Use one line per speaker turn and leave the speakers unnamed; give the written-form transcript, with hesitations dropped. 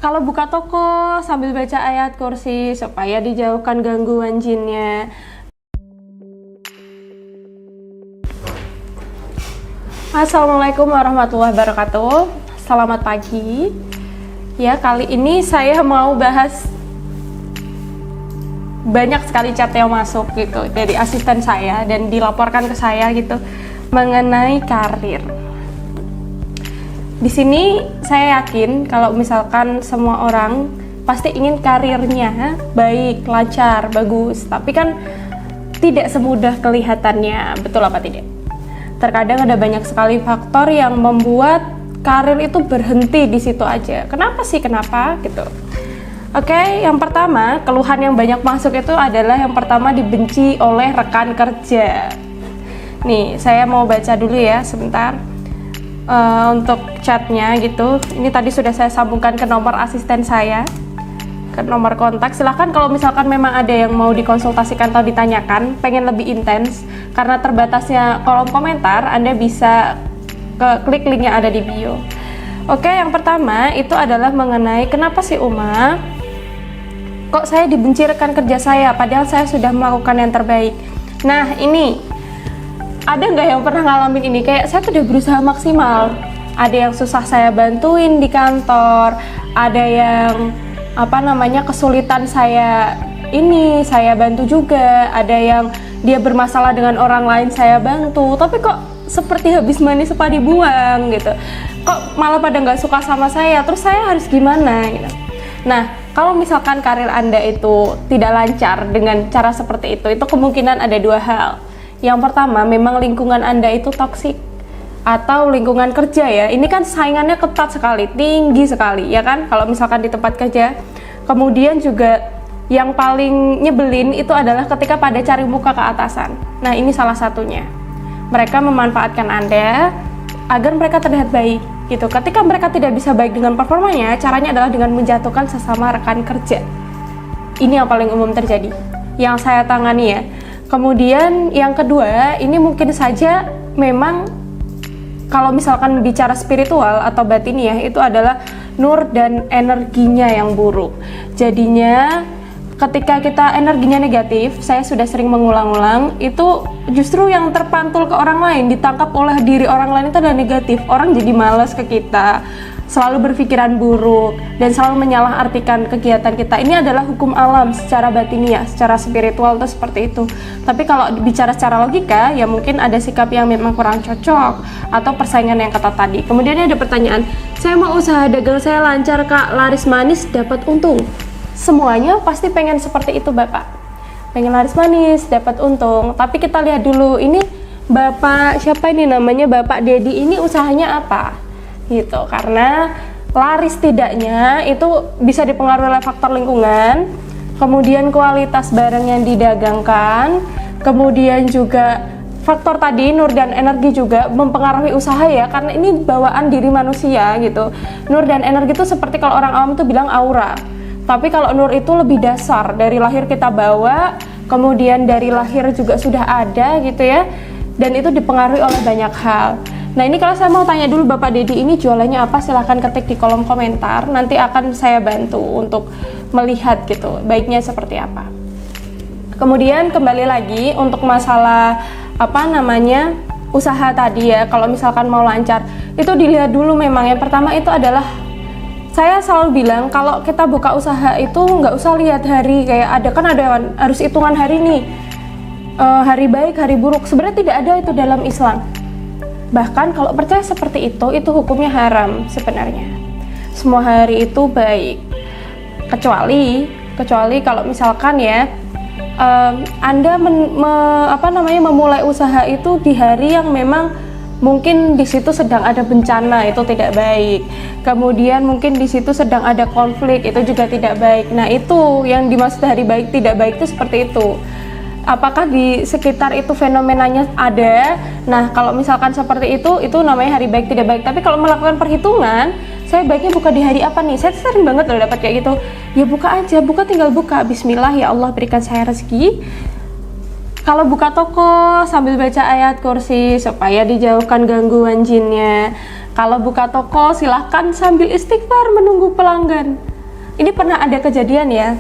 Kalau buka toko sambil baca ayat kursi supaya dijauhkan gangguan jinnya. Assalamualaikum warahmatullahi wabarakatuh. Selamat pagi. Ya, kali ini saya mau bahas banyak sekali chat yang masuk gitu dari asisten saya dan dilaporkan ke saya gitu mengenai karir. Di sini saya yakin kalau misalkan semua orang pasti ingin karirnya baik, lancar, bagus, tapi kan tidak semudah kelihatannya, betul apa tidak? Terkadang ada banyak sekali faktor yang membuat karir itu berhenti di situ aja. Kenapa sih? Kenapa? Gitu. Oke, yang pertama, keluhan yang banyak masuk itu adalah yang pertama dibenci oleh rekan kerja. Nih, saya mau baca dulu ya sebentar. Untuk chatnya gitu, ini tadi sudah saya sambungkan ke nomor asisten saya, ke nomor kontak. Silahkan kalau misalkan memang ada yang mau dikonsultasikan atau ditanyakan, pengen lebih intens, karena terbatasnya kolom komentar, Anda bisa klik link yang ada di bio. Oke, yang pertama itu adalah mengenai kenapa sih Uma kok saya dibenci rekan kerja saya padahal saya sudah melakukan yang terbaik. Nah, ini ada nggak yang pernah ngalamin ini? Kayak saya tuh udah berusaha maksimal, ada yang susah saya bantuin di kantor, ada yang kesulitan saya bantu juga, ada yang dia bermasalah dengan orang lain saya bantu, tapi kok seperti habis manis sepa dibuang gitu, kok malah pada nggak suka sama saya, terus saya harus gimana gitu. Nah, kalau misalkan karir Anda itu tidak lancar dengan cara seperti itu kemungkinan ada dua hal. Yang pertama, memang lingkungan Anda itu toksik atau lingkungan kerja ya. Ini kan saingannya ketat sekali, tinggi sekali ya kan kalau misalkan di tempat kerja. Kemudian juga yang paling nyebelin itu adalah ketika pada cari muka ke atasan. Nah, ini salah satunya. Mereka memanfaatkan Anda agar mereka terlihat baik gitu. Ketika mereka tidak bisa baik dengan performanya, caranya adalah dengan menjatuhkan sesama rekan kerja. Ini yang paling umum terjadi, yang saya tangani ya. Kemudian yang kedua, ini mungkin saja memang kalau misalkan bicara spiritual atau batiniah itu adalah nur dan energinya yang buruk. Jadinya ketika kita energinya negatif, saya sudah sering mengulang-ulang, itu justru yang terpantul ke orang lain, ditangkap oleh diri orang lain itu adalah negatif. Orang jadi malas ke kita, selalu berpikiran buruk, dan selalu menyalahartikan kegiatan kita. Ini adalah hukum alam secara batiniah, secara spiritual itu seperti itu. Tapi kalau bicara secara logika, ya mungkin ada sikap yang memang kurang cocok, atau persaingan yang ketat tadi. Kemudian ada pertanyaan, saya mau usaha dagang saya lancar kak, laris manis, dapat untung. Semuanya pasti pengen seperti itu Bapak, pengen laris manis, dapat untung. Tapi kita lihat dulu, ini Bapak siapa ini namanya, Bapak Dedi ini usahanya apa gitu. Karena laris tidaknya itu bisa dipengaruhi oleh faktor lingkungan, kemudian kualitas barang yang didagangkan, kemudian juga faktor tadi nur dan energi juga mempengaruhi usaha ya, karena ini bawaan diri manusia gitu. Nur dan energi itu seperti kalau orang awam tuh bilang aura, tapi kalau nur itu lebih dasar, dari lahir kita bawa, kemudian dari lahir juga sudah ada gitu ya, dan itu dipengaruhi oleh banyak hal. Nah, ini kalau saya mau tanya dulu Bapak Dedi ini jualannya apa, silahkan ketik di kolom komentar, nanti akan saya bantu untuk melihat gitu baiknya seperti apa. Kemudian kembali lagi untuk masalah usaha tadi ya, kalau misalkan mau lancar itu dilihat dulu. Memang yang pertama itu adalah, saya selalu bilang kalau kita buka usaha itu nggak usah lihat hari, kayak ada harus hitungan hari nih, hari baik, hari buruk. Sebenarnya tidak ada itu dalam Islam. Bahkan kalau percaya seperti itu hukumnya haram sebenarnya. Semua hari itu baik, kecuali kalau misalkan ya Anda memulai usaha itu di hari yang memang mungkin di situ sedang ada bencana, itu tidak baik. Kemudian mungkin di situ sedang ada konflik, itu juga tidak baik. Nah, itu yang dimaksud hari baik tidak baik itu seperti itu. Apakah di sekitar itu fenomenanya ada? Nah, kalau misalkan seperti itu namanya hari baik tidak baik. Tapi kalau melakukan perhitungan, saya baiknya buka di hari apa nih? Saya sering banget loh dapat kayak gitu. Ya buka aja, tinggal buka. Bismillah, ya Allah berikan saya rezeki. Kalau buka toko sambil baca ayat kursi supaya dijauhkan gangguan jinnya. Kalau buka toko silahkan sambil istighfar menunggu pelanggan. ini pernah ada kejadian ya,